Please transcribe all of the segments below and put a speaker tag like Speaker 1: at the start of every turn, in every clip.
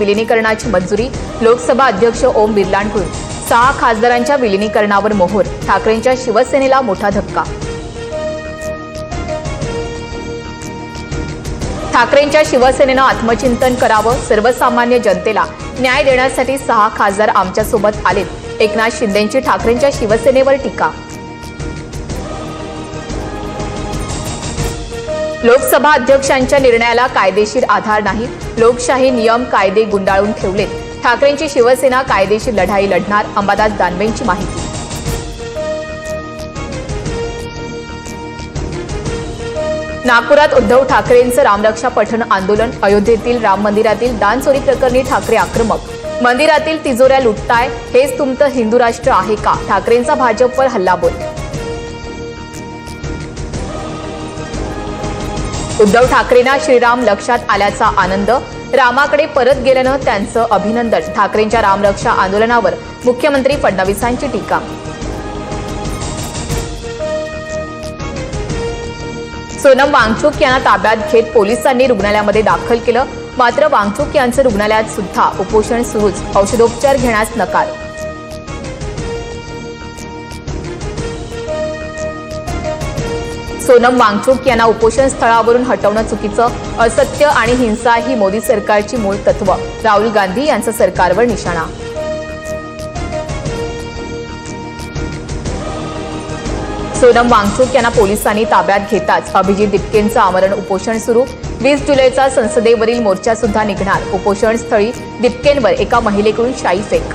Speaker 1: विलीनीकरणाची मंजुरी लोकसभा अध्यक्ष ओम बिर्लांकडून 6 खासदारांच्या विलीनीकरणावर मोहर. ठाकरेंच्या शिवसेनेला मोठा धक्का. ठाकरेंच्या शिवसेनेनं आत्मचिंतन करावं. सर्वसामान्य जनतेला न्याय देण्यासाठी 6 खासदार आमच्यासोबत आलेत. एकनाथ शिंदेंची ठाकरेंच्या शिवसेनेवर टीका. लोकसभा अध्यक्षांच्या निर्णयाला कायदेशीर आधार नाही. लोकशाही नियम कायदे गुंडाळून ठेवलेत. ठाकरेंची शिवसेना कायदेशीर लढाई लढणार. अंबादास दानवेंची माहिती. नागपुरात उद्धव ठाकरेंचं रामरक्षा पठण आंदोलन. अयोध्येतील राम मंदिरातील दानचोरी प्रकरणी ठाकरे आक्रमक. मंदिरातील तिजोऱ्या लुटताय, हेच तुमचं हिंदू राष्ट्र आहे का? ठाकरेंचा भाजपवर हल्लाबोल. उद्धव ठाकरेंना श्रीराम लक्षात आल्याचा आनंद. रामाकडे परत गेल्यानं त्यांचं अभिनंदन. ठाकरेंच्या रामरक्षा आंदोलनावर मुख्यमंत्री फडणवीसांची टीका. सोनम वांगचुक यांना ताब्यात घेत पोलिसांनी रुग्णालयामध्ये दाखल केलं. मात्र वांगचुक यांचं रुग्णालयात सुद्धा उपोषण सुरूच. औषधोपचार घेण्यास नकार. सोनम वांगचुक यांना उपोषण स्थळावरून हटवणं चुकीचं. असत्य आणि हिंसा ही मोदी सरकारची मूळ तत्व. राहुल गांधी यांचा सरकारवर निशाणा. सोनम वांगचुक यांना पोलिसांनी ताब्यात घेताच अभिजित दिपकेंचं आमरण उपोषण सुरू. 20 जुलैचा संसदेवरील मोर्चा सुद्धा निघणार. उपोषण स्थळी दिपकेंवर एका महिलेकडून शाई फेक.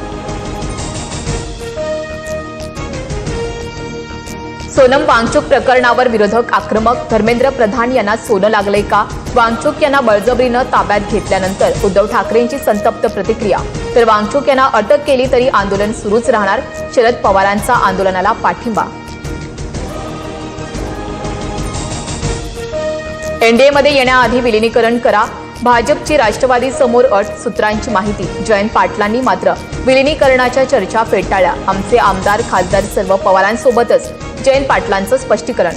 Speaker 1: सोनम वांगचुक प्रकरणावर विरोधक आक्रमक. धर्मेंद्र प्रधान यांना सोनं लागलंय का? वांगचुक यांना बळजबरीनं ताब्यात घेतल्यानंतर उद्धव ठाकरेंची संतप्त प्रतिक्रिया. तर वांगचुक यांना अटक केली तरी आंदोलन सुरूच राहणार. शरद पवारांचा आंदोलनाला पाठिंबा. एनडीएमध्ये येण्याआधी विलीनीकरण करा. भाजपची राष्ट्रवादी समोर अट. सूत्रांची माहिती. जयंत पाटलांनी मात्र विलीनीकरणाच्या चर्चा फेटाळल्या. आमचे आमदार खासदार सर्व पवारांसोबतच. जयंत पाटलांचं स्पष्टीकरण.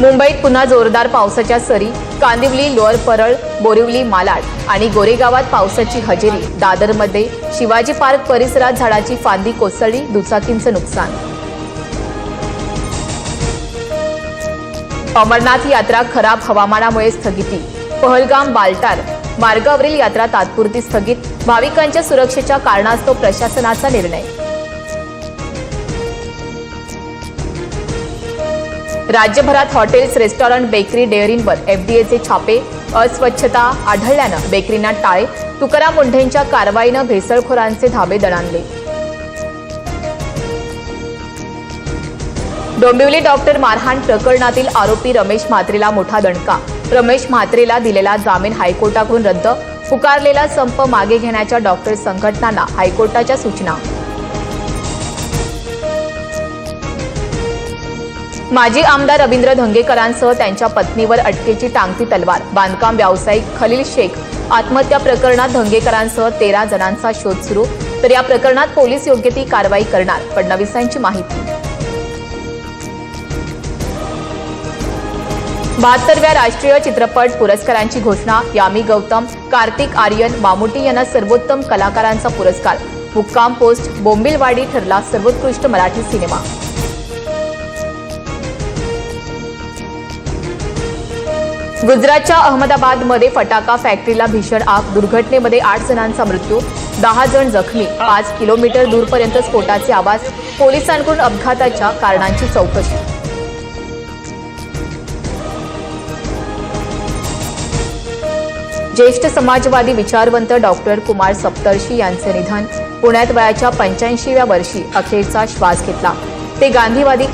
Speaker 1: मुंबईत पुन्हा जोरदार पावसाच्या सरी. कांदिवली, लोअर परळ, बोरिवली, मालाड आणि गोरेगावात पावसाची हजेरी. दादरमध्ये शिवाजी पार्क परिसरात झाडाची फांदी कोसळली. दुचाकींचं नुकसान. अमरनाथ यात्रा खराब हवामानामुळे स्थगिती. पहलगाम बाल्टार मार्गावरील यात्रा तात्पुरती स्थगित. भाविकांच्या सुरक्षेच्या कारणास्तव प्रशासनाचा निर्णय. राज्यभरात हॉटेल्स, रेस्टॉरंट, बेकरी, डेअरींवर एफडीएचे छापे. अस्वच्छता आढळल्यानं बेकरींना टाळे. तुकाराम मुंढेंच्या कारवाईनं भेसळखोरांचे धाबे दणाणले. डोंबिवली डॉक्टर मारहाण प्रकरणातील आरोपी रमेश म्हात्रेला मोठा दणका. रमेश म्हात्रेला दिलेला जामीन हायकोर्टाकडून रद्द. पुकारलेला संप मागे घेण्याच्या डॉक्टर संघटनांना हायकोर्टाच्या सूचना. माजी आमदार रवींद्र धंगेकरांसह त्यांच्या पत्नीवर अटकेची टांगती तलवार. बांधकाम व्यावसायिक खलील शेख आत्महत्या प्रकरणात धंगेकरांसह 13 जणांचा शोध सुरू. तर या प्रकरणात पोलीस योग्य ती कारवाई करणार. फडणवीसांची माहिती. 72व्या राष्ट्रीय चित्रपट पुरस्कारांची घोषणा. यामी गौतम, कार्तिक आर्यन, मामुटी यांना सर्वोत्तम कलाकारांचा पुरस्कार. मुक्काम पोस्ट बोंबिलवाडी ठरला सर्वोत्कृष्ट मराठी सिनेमा. गुजरातच्या अहमदाबादमध्ये फटाका फॅक्टरीला भीषण आग. दुर्घटनेमध्ये 8 जणांचा मृत्यू, 10 जण जखमी. 5 किलोमीटर दूरपर्यंत स्फोटाचे आवाज. पोलिसांकडून अपघाताच्या कारणांची चौकशी. ज्येष्ठ समाजवादी विचारवंत डॉक्टर कुमार सप्तर्षी यांचे निधन. पुण्यात वयाच्या 85व्या वर्षी अखेरचा श्वास घेतला. ते गांधीवादी